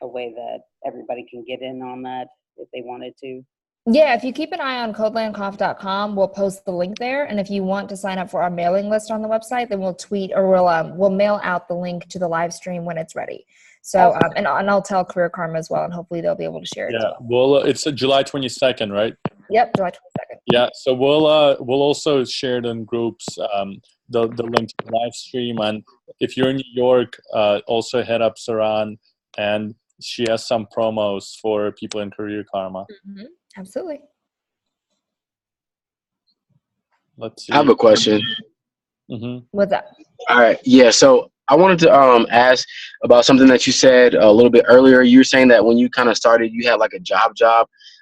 F: a way that everybody can get in on that if they wanted to?
B: Yeah, if you keep an eye on codelandconf.com, we'll post the link there. And if you want to sign up for our mailing list on the website, then we'll tweet or we'll mail out the link to the live stream when it's ready. So, and I'll tell Career Karma as well, and hopefully they'll be able to share it.
A: Yeah, well, it's July 22nd, right?
B: Yep, July 22nd.
A: Yeah, so we'll also share it in groups, the link to the live stream. And if you're in New York, also hit up Saron, and she has some promos for people in Career Karma.
B: Mm-hmm. Absolutely.
A: Let's see.
L: I have a question.
A: Mm-hmm.
B: What's up?
L: All right. Yeah. So I wanted to ask about something that you said a little bit earlier. You were saying that when you kind of started, you had like a job.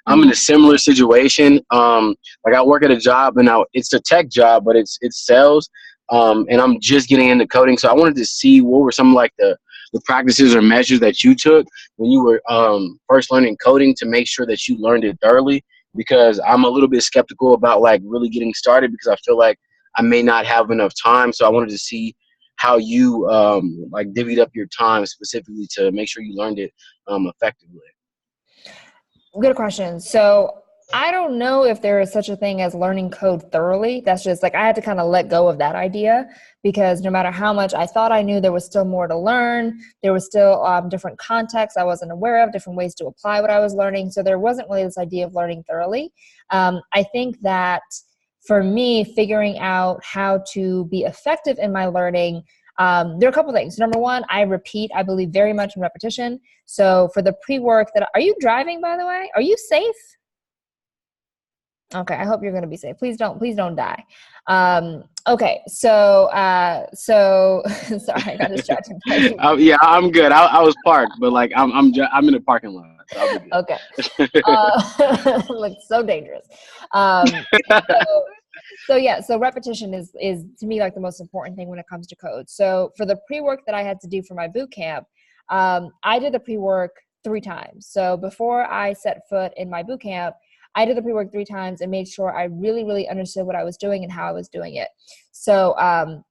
L: I'm in a similar situation. Like I work at a job, and now it's a tech job, but it's sales. And I'm just getting into coding. So I wanted to see what were some like the practices or measures that you took when you were first learning coding to make sure that you learned it thoroughly, because I'm a little bit skeptical about like really getting started because I feel like I may not have enough time. So I wanted to see how you like divvied up your time specifically to make sure you learned it effectively.
B: Good question. So I don't know if there is such a thing as learning code thoroughly. That's just like I had to kind of let go of that idea, because no matter how much I thought I knew, there was still more to learn. There was still different contexts I wasn't aware of, different ways to apply what I was learning. So there wasn't really this idea of learning thoroughly. I think that for me, figuring out how to be effective in my learning, there are a couple things. Number one, I believe very much in repetition. So for the pre-work are you driving, by the way? Are you safe? Okay, I hope you're going to be safe. Please don't die. Okay, so sorry, I got distracted.
L: Yeah, I'm good. I was parked, but like I'm in a parking lot. So I'll be good.
B: Okay. Looks so dangerous. So repetition is to me like the most important thing when it comes to code. So for the pre-work that I had to do for my boot camp, I did the pre-work 3 times. So before I set foot in my boot camp, I did the pre-work 3 times and made sure I really, really understood what I was doing and how I was doing it. So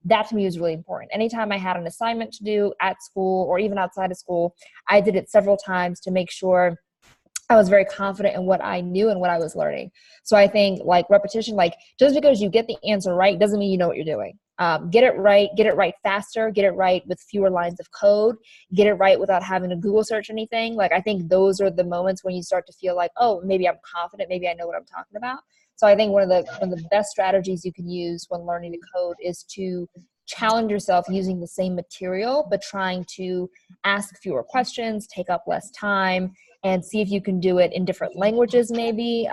B: that to me was really important. Anytime I had an assignment to do at school or even outside of school, I did it several times to make sure I was very confident in what I knew and what I was learning. So I think like repetition, like just because you get the answer right doesn't mean you know what you're doing. Get it right faster, get it right with fewer lines of code, get it right without having to Google search anything. Like I think those are the moments when you start to feel like, oh, maybe I'm confident, maybe I know what I'm talking about. So I think one of the best strategies you can use when learning to code is to challenge yourself using the same material, but trying to ask fewer questions, take up less time, and see if you can do it in different languages maybe,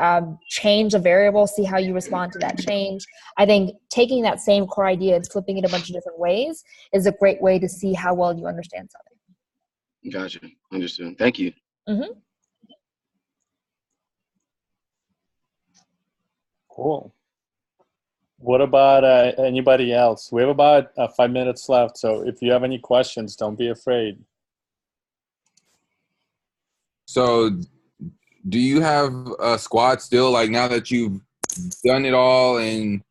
B: change a variable, see how you respond to that change. I think taking that same core idea and flipping it a bunch of different ways is a great way to see how well you understand something.
L: Gotcha. Understood. Thank you.
B: Mm-hmm.
A: Cool. What about anybody else? We have about 5 minutes left, so if you have any questions, don't be afraid.
K: So do you have a squad still? Like now that you've done it all and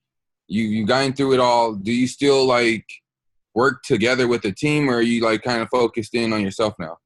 K: you've gotten through it all, do you still like work together with a team, or are you like kind of focused in on yourself now?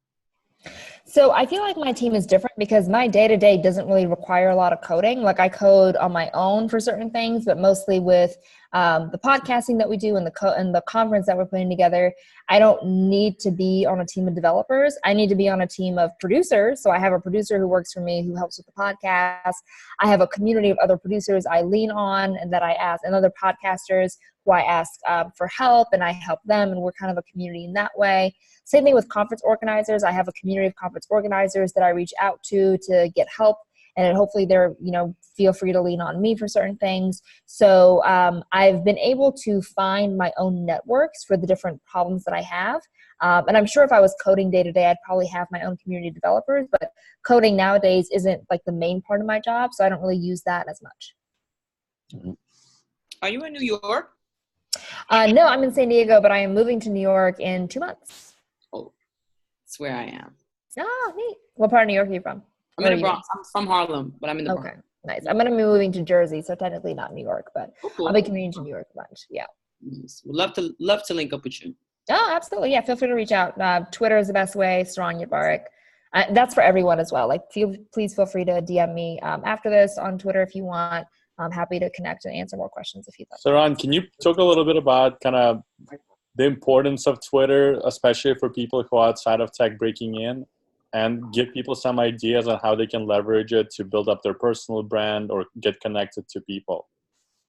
B: So I feel like my team is different because my day-to-day doesn't really require a lot of coding. Like I code on my own for certain things, but mostly with the podcasting that we do and the conference that we're putting together, I don't need to be on a team of developers. I need to be on a team of producers. So I have a producer who works for me who helps with the podcast. I have a community of other producers I lean on and that I ask, and other podcasters who I ask for help, and I help them, and we're kind of a community in that way. Same thing with conference organizers. I have a community of conference organizers that I reach out to get help, and hopefully they're, feel free to lean on me for certain things. So I've been able to find my own networks for the different problems that I have. And I'm sure if I was coding day to day, I'd probably have my own community of developers, but coding nowadays isn't like the main part of my job, so I don't really use that as much.
O: Are you in New York?
B: No, I'm in San Diego, but I am moving to New York in 2 months.
O: Oh, that's where I am.
B: Oh, neat. What part of New York are you from?
O: I'm in the Bronx. I'm from Harlem, but I'm in the Bronx.
B: Okay, nice. I'm going to be moving to Jersey, so technically not New York, but
O: cool.
B: I'll be commuting to New York a bunch. Yeah.
O: Yes. Would love to link up with you.
B: Oh, absolutely. Yeah, feel free to reach out. Twitter is the best way. Yitbarek. That's for everyone as well. Like, please feel free to DM me after this on Twitter if you want. I'm happy to connect and answer more questions if you'd like.
A: Saron, can you talk a little bit about kind of the importance of Twitter, especially for people who are outside of tech breaking in, and give people some ideas on how they can leverage it to build up their personal brand or get connected to people?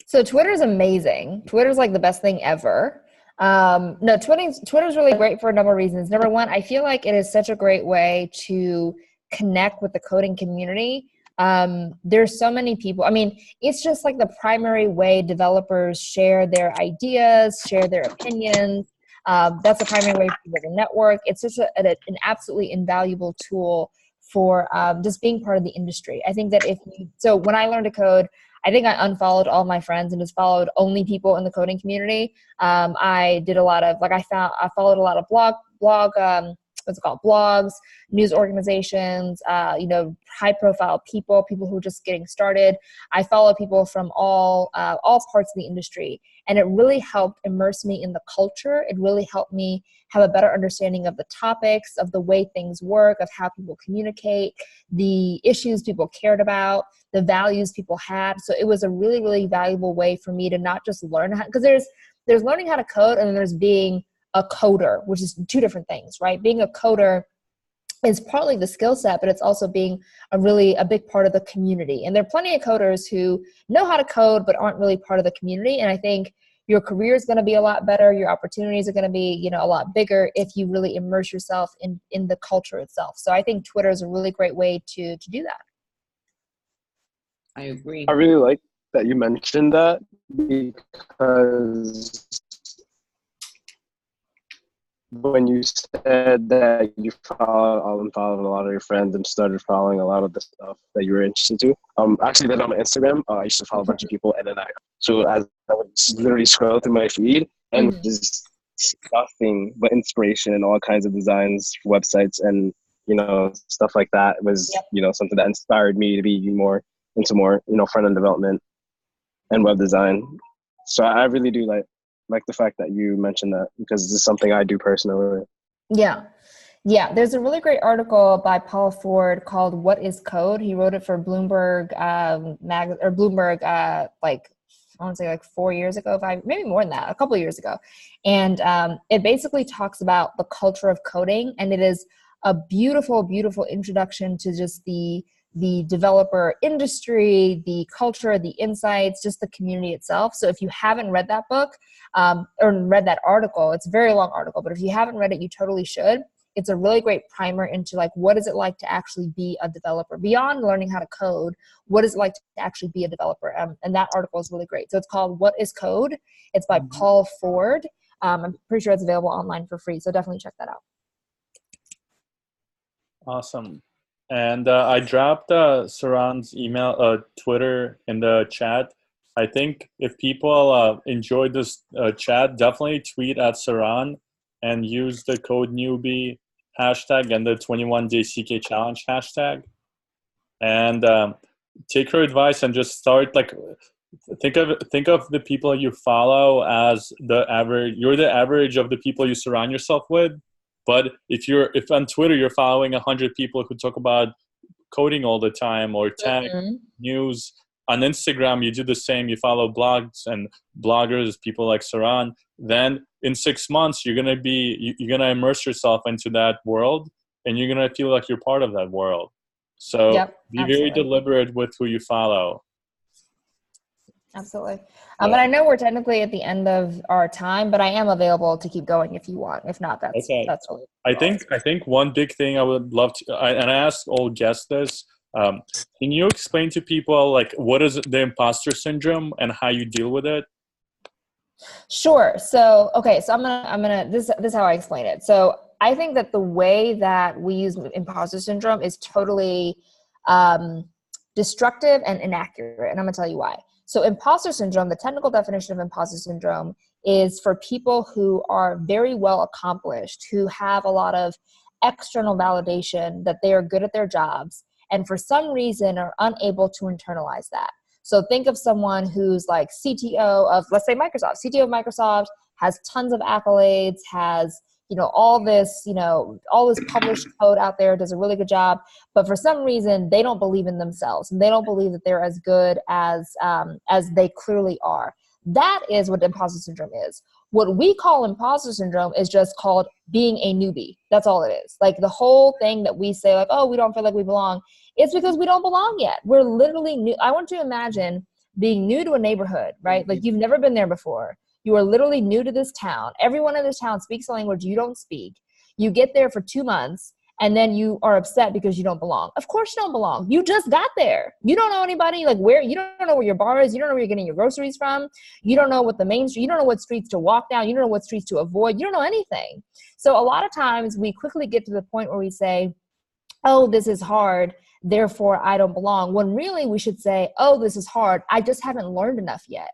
B: So Twitter is amazing. Twitter's like the best thing ever. No, Twitter's really great for a number of reasons. Number one, I feel like it is such a great way to connect with the coding community. There's so many people. I mean, it's just like the primary way developers share their ideas, share their opinions. That's the primary way for people to network. It's just an absolutely invaluable tool for just being part of the industry. I think that so when I learned to code, I think I unfollowed all my friends and just followed only people in the coding community. I did a lot of, I followed a lot of blogs, news organizations, high profile people who were just getting started. I follow people from all parts of the industry, and it really helped immerse me in the culture. It really helped me have a better understanding of the topics, of the way things work, of how people communicate, the issues people cared about, the values people had. So it was a really, really valuable way for me to not just learn how, because there's learning how to code, and then there's being a coder, which is two different things, right? Being a coder is partly the skill set, but it's also being a big part of the community. And there are plenty of coders who know how to code, but aren't really part of the community. And I think your career is going to be a lot better. Your opportunities are going to be, a lot bigger if you really immerse yourself in the culture itself. So I think Twitter is a really great way to do that.
O: I agree.
M: I really like that you mentioned that, because when you said that you followed a lot of your friends and started following a lot of the stuff that you were interested to, actually did on my Instagram. I used to follow a bunch of people, and then I would literally scroll through my feed and just nothing but inspiration and all kinds of designs, websites, and stuff like that. It was something that inspired me to be into more front end development and web design. So I really do like the fact that you mentioned that, because this is something I do personally.
B: Yeah. There's a really great article by Paul Ford called "What is Code?" He wrote it for Bloomberg I want to say 4 years ago, maybe more than that, a couple of years ago. And it basically talks about the culture of coding, and it is a beautiful, beautiful introduction to just the developer industry, the culture, the insights, just the community itself. So if you haven't read that book or read that article, it's a very long article, but if you haven't read it, you totally should. It's a really great primer into what is it like to actually be a developer? Beyond learning how to code, what is it like to actually be a developer? And that article is really great. So it's called "What is Code?" It's by Paul Ford. I'm pretty sure it's available online for free, so definitely check that out.
A: Awesome. And I dropped Saron's Twitter in the chat. I think if people enjoyed this chat, definitely tweet at Saron and use the Code Newbie hashtag and the 21-day CK challenge hashtag. And take her advice and just start think of the people you follow as the average. You're the average of the people you surround yourself with. But if on Twitter you're following 100 people who talk about coding all the time or tech news, on Instagram you do the same. You follow blogs and bloggers, people like Saron. Then in 6 months you're gonna immerse yourself into that world, and you're gonna feel like you're part of that world. So be very deliberate with who you follow.
B: Absolutely. And I know we're technically at the end of our time, but I am available to keep going if you want. If not, that's
A: okay.
B: That's totally
A: I think one big thing I would love to, and I ask all guests this, can you explain to people what is the imposter syndrome and how you deal with it?
B: Sure. So, okay. So I'm gonna this is how I explain it. So I think that the way that we use imposter syndrome is totally destructive and inaccurate, and I'm gonna tell you why. So imposter syndrome, the technical definition of imposter syndrome, is for people who are very well accomplished, who have a lot of external validation that they are good at their jobs, and for some reason are unable to internalize that. So think of someone who's CTO of, let's say, Microsoft. CTO of Microsoft, has tons of accolades, has all this published code out there, does a really good job, but for some reason they don't believe in themselves and they don't believe that they're as good as they clearly are. That is what imposter syndrome is. What we call imposter syndrome is just called being a newbie. That's all it is. Like the whole thing that we say, like, oh, we don't feel like we belong. It's because we don't belong yet. We're literally new. I want you to imagine being new to a neighborhood, right? Like you've never been there before. You are literally new to this town. Everyone in this town speaks a language you don't speak. You get there for 2 months and then you are upset because you don't belong. Of course you don't belong. You just got there. You don't know anybody, like you don't know where your bar is. You don't know where you're getting your groceries from. You don't know what the main street, you don't know what streets to walk down. You don't know what streets to avoid. You don't know anything. So a lot of times we quickly get to the point where we say, oh, this is hard, therefore I don't belong. When really we should say, oh, this is hard, I just haven't learned enough yet.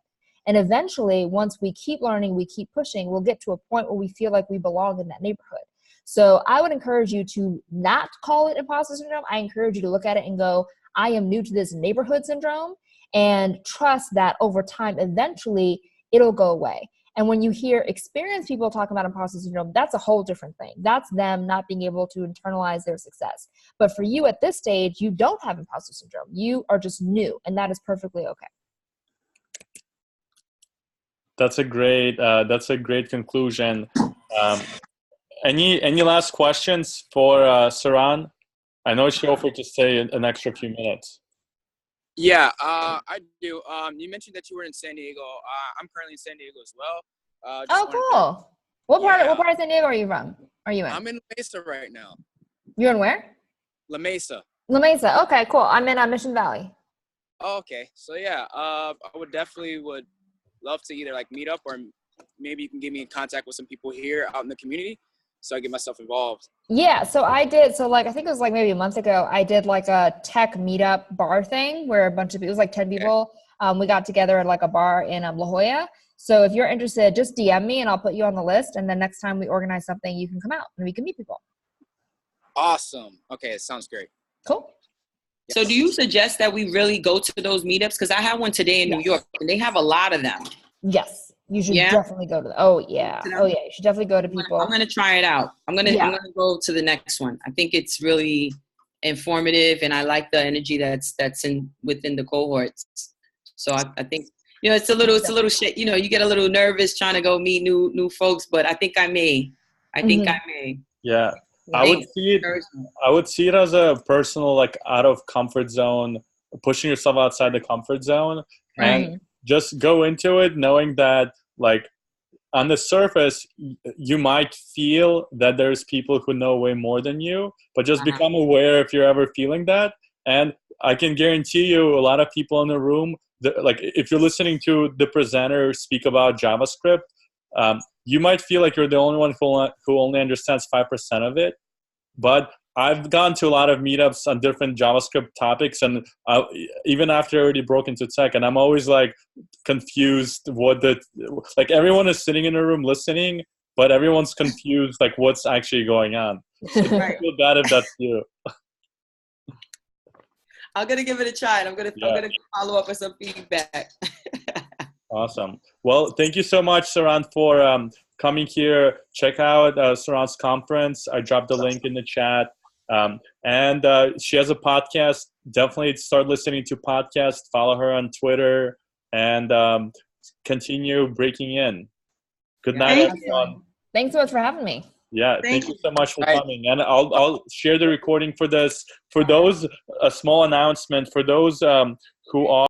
B: And eventually, once we keep learning, we keep pushing, we'll get to a point where we feel like we belong in that neighborhood. So I would encourage you to not call it imposter syndrome. I encourage you to look at it and go, I am new to this neighborhood syndrome, and trust that over time, eventually it'll go away. And when you hear experienced people talking about imposter syndrome, that's a whole different thing. That's them not being able to internalize their success. But for you at this stage, you don't have imposter syndrome. You are just new, and that is perfectly okay.
A: That's a great conclusion. Any last questions for Saron? I know she offered to stay an extra few minutes.
J: Yeah, I do. You mentioned that you were in San Diego. I'm currently in San Diego as well.
B: Cool. What part of San Diego are you from?
J: I'm in La Mesa right now.
B: You're in where?
J: La Mesa.
B: La Mesa. Okay, cool. I'm in Mission Valley.
J: Oh, okay. So yeah, I would love to either like meet up, or maybe you can get me in contact with some people here out in the community so I get myself involved.
B: Yeah, so I did. So like, I think it was like maybe a month ago, I did like a tech meetup bar thing where a bunch of people, it was like 10 people. We got together at like a bar in La Jolla. So if you're interested, just DM me and I'll put you on the list. And then next time we organize something, you can come out and we can meet people.
J: Awesome. Okay, it sounds great.
B: Cool.
O: So do you suggest that we really go to those meetups? Because I had one today in New York and they have a lot of them.
B: Yes. You should definitely go to you should dedefinitely go to people.
O: I'm going to try it out. I'm going to go to the next one. I think it's really informative and I like the energy that's within the cohorts. So I think, it's a little shit, you get a little nervous trying to go meet new folks, but I think I may.
A: Yeah. I would see it as a personal, like, out of comfort zone, pushing yourself outside the comfort zone, and just go into it knowing that, like, on the surface, you might feel that there's people who know way more than you, but just become aware if you're ever feeling that. And I can guarantee you a lot of people in the room, like, if you're listening to the presenter speak about JavaScript, you might feel like you're the only one who only understands 5% of it. But I've gone to a lot of meetups on different JavaScript topics, and even after I already broke into tech, and I'm always like confused like everyone is sitting in a room listening, but everyone's confused like what's actually going on. So I feel bad if that's you.
O: I'm gonna give it a try, and I'm gonna follow up with some feedback.
A: Awesome. Well, thank you so much, Saron, for coming here. Check out Saron's conference. I dropped the link in the chat. And she has a podcast. Definitely start listening to podcasts. Follow her on Twitter and continue breaking in. Good night, everyone.
B: Thanks so much for having me.
A: Yeah, thank you so much for coming. And I'll share the recording for this. For those, a small announcement for those who are